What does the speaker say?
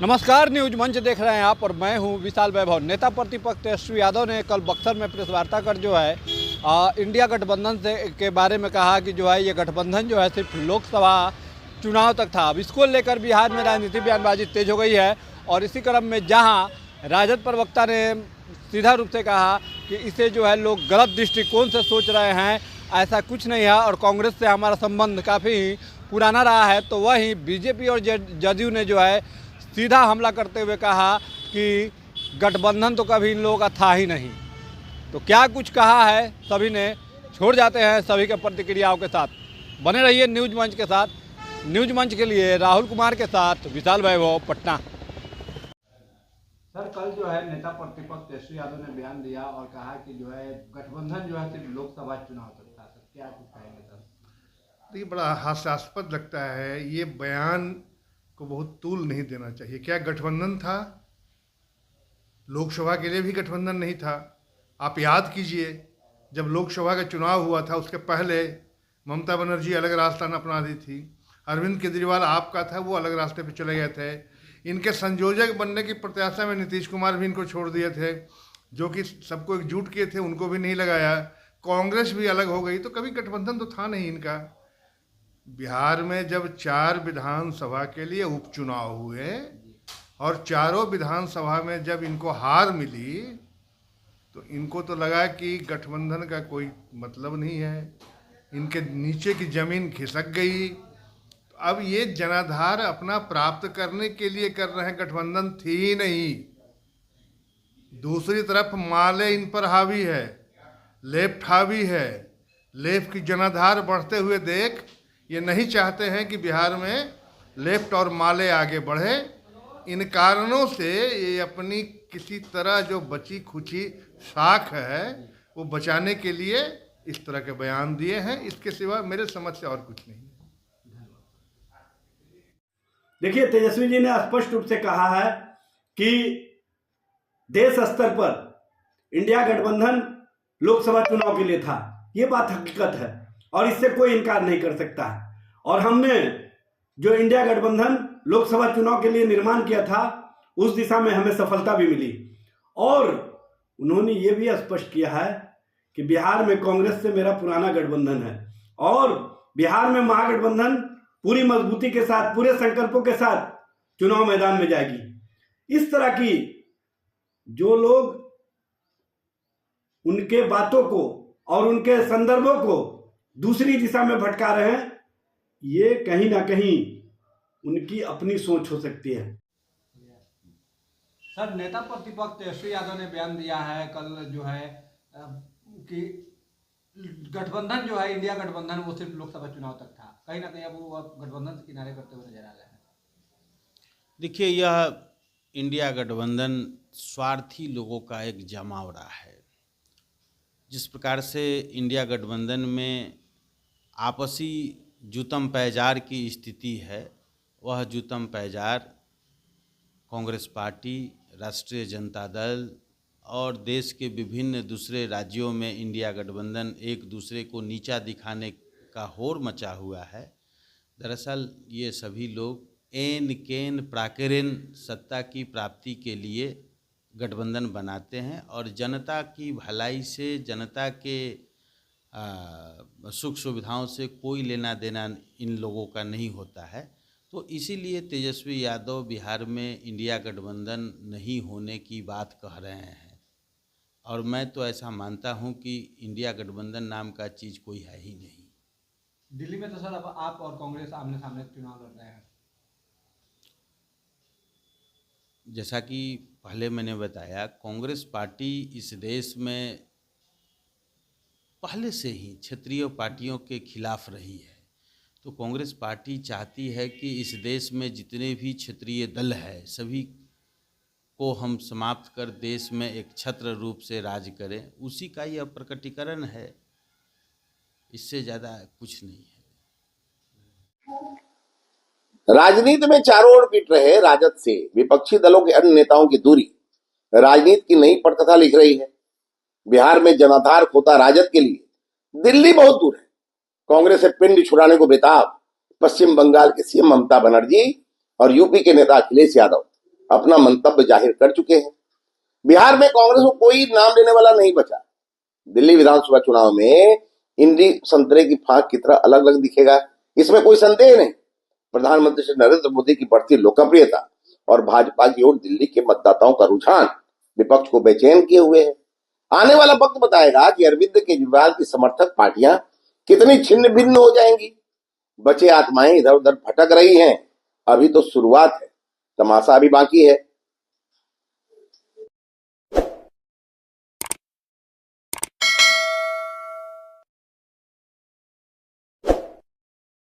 नमस्कार, न्यूज मंच देख रहे हैं आप और मैं हूं विशाल वैभव। नेता प्रतिपक्ष तेजस्वी यादव ने कल बक्सर में प्रेस वार्ता कर जो है इंडिया गठबंधन के बारे में कहा कि जो है ये गठबंधन जो है सिर्फ लोकसभा चुनाव तक था। अब इसको लेकर बिहार में राजनीतिक बयानबाजी तेज हो गई है और इसी क्रम में जहां राजद प्रवक्ता ने सीधा रूप से कहा कि इसे जो है लोग गलत दृष्टिकोण से सोच रहे हैं, ऐसा कुछ नहीं है और कांग्रेस से हमारा संबंध काफ़ी पुराना रहा है। तो वहीं बीजेपी और जदयू ने जो है सीधा हमला करते हुए कहा कि गठबंधन तो कभी इन लोगों का था ही नहीं। तो क्या कुछ कहा है सभी ने, छोड़ जाते हैं सभी के प्रतिक्रियाओं के साथ। बने रहिए न्यूज मंच के साथ। न्यूज मंच के लिए राहुल कुमार के साथ विशाल वैभव, पटना। सर, कल जो है नेता प्रतिपक्ष तेजस्वी यादव ने बयान दिया और कहा कि जो है गठबंधन जो है सिर्फ लोकसभा चुनाव तक था। सर, क्या कुछ कहेंगे सर? देखिए, बड़ा हास्यास्पद लगता है। ये बयान को बहुत तूल नहीं देना चाहिए। क्या गठबंधन था? लोकसभा के लिए भी गठबंधन नहीं था। आप याद कीजिए, जब लोकसभा का चुनाव हुआ था उसके पहले ममता बनर्जी अलग रास्ता न अपना दी थी, अरविंद केजरीवाल आपका था, वो अलग रास्ते पे चले गए थे। इनके संयोजक बनने की प्रत्याशा में नीतीश कुमार भी इनको छोड़ दिए थे, जो कि सबको एकजुट किए थे, उनको भी नहीं लगाया। कांग्रेस भी अलग हो गई, तो कभी गठबंधन तो था नहीं इनका। बिहार में जब 4 विधानसभा के लिए उपचुनाव हुए और चारों विधानसभा में जब इनको हार मिली, तो इनको तो लगा कि गठबंधन का कोई मतलब नहीं है, इनके नीचे की जमीन खिसक गई। तो अब ये जनाधार अपना प्राप्त करने के लिए कर रहे हैं, गठबंधन थी ही नहीं। दूसरी तरफ माले इन पर हावी है, लेफ्ट हावी है। लेफ्ट की जनाधार बढ़ते हुए देख ये नहीं चाहते हैं कि बिहार में लेफ्ट और माले आगे बढ़े। इन कारणों से ये अपनी किसी तरह जो बची खुची साख है वो बचाने के लिए इस तरह के बयान दिए हैं। इसके सिवा मेरे समझ से और कुछ नहीं है। देखिए, तेजस्वी जी ने स्पष्ट रूप से कहा है कि देश स्तर पर इंडिया गठबंधन लोकसभा चुनाव के लिए था। ये बात हकीकत है और इससे कोई इनकार नहीं कर सकता है। और हमने जो इंडिया गठबंधन लोकसभा चुनाव के लिए निर्माण किया था, उस दिशा में हमें सफलता भी मिली। और उन्होंने ये भी स्पष्ट किया है कि बिहार में कांग्रेस से मेरा पुराना गठबंधन है और बिहार में महागठबंधन पूरी मजबूती के साथ, पूरे संकल्पों के साथ चुनाव मैदान में जाएगी। इस तरह की जो लोग उनके बातों को और उनके संदर्भों को दूसरी दिशा में भटका रहे हैं, ये कहीं ना कहीं उनकी अपनी सोच हो सकती है। सर, नेता प्रतिपक्ष तेजस्वी यादव ने बयान दिया है कल जो है कि गठबंधन जो है इंडिया गठबंधन वो सिर्फ लोकसभा चुनाव तक था। कहीं ना कहीं अब वो गठबंधन से किनारे करते हुए नजर आ रहे हैं। देखिए, यह इंडिया गठबंधन स्वार्थी लोगों का एक जमावड़ा है। जिस प्रकार से इंडिया गठबंधन में आपसी जूतम पैजार की स्थिति है, वह जूतम पैजार कांग्रेस पार्टी, राष्ट्रीय जनता दल और देश के विभिन्न दूसरे राज्यों में इंडिया गठबंधन एक दूसरे को नीचा दिखाने का होड़ मचा हुआ है। दरअसल ये सभी लोग एन केन प्राकेरेन सत्ता की प्राप्ति के लिए गठबंधन बनाते हैं और जनता की भलाई से, जनता के सुख सुविधाओं से कोई लेना देना इन लोगों का नहीं होता है। तो इसीलिए तेजस्वी यादव बिहार में इंडिया गठबंधन नहीं होने की बात कह रहे हैं और मैं तो ऐसा मानता हूं कि इंडिया गठबंधन नाम का चीज़ कोई है ही नहीं। दिल्ली में तो सर अब आप और कांग्रेस आमने सामने चुनाव लड़ रहे हैं। जैसा कि पहले मैंने बताया, कांग्रेस पार्टी इस देश में पहले से ही क्षेत्रीय पार्टियों के खिलाफ रही है। तो कांग्रेस पार्टी चाहती है कि इस देश में जितने भी क्षेत्रीय दल है सभी को हम समाप्त कर देश में एक छत्र रूप से राज करें। उसी का यह प्रकटीकरण है, इससे ज़्यादा कुछ नहीं है। राजनीति में चारों ओर पिट रहे राजद से विपक्षी दलों के अन्य नेताओं की दूरी राजनीति की नई पटकथा लिख रही है। बिहार में जनाधार खोता राजद के लिए दिल्ली बहुत दूर है। कांग्रेस से पिंड छुड़ाने को बेताब पश्चिम बंगाल के सीएम ममता बनर्जी और यूपी के नेता अखिलेश यादव अपना मंतव्य जाहिर कर चुके हैं। बिहार में कांग्रेस को कोई नाम लेने वाला नहीं बचा। दिल्ली विधानसभा चुनाव में इंडी संतरे की फांक की तरह अलग अलग दिखेगा, इसमें कोई संदेह नहीं। प्रधानमंत्री श्री नरेंद्र मोदी की बढ़ती लोकप्रियता और भाजपा की ओर दिल्ली के मतदाताओं का रुझान विपक्ष को बेचैन किए हुए है। आने वाला वक्त बताएगा कि अरविंद केजरीवाल की समर्थक पार्टियां कितनी छिन्न भिन्न हो जाएंगी। बचे आत्माएं इधर उधर भटक रही हैं। अभी तो शुरुआत है, तमाशा अभी बाकी है।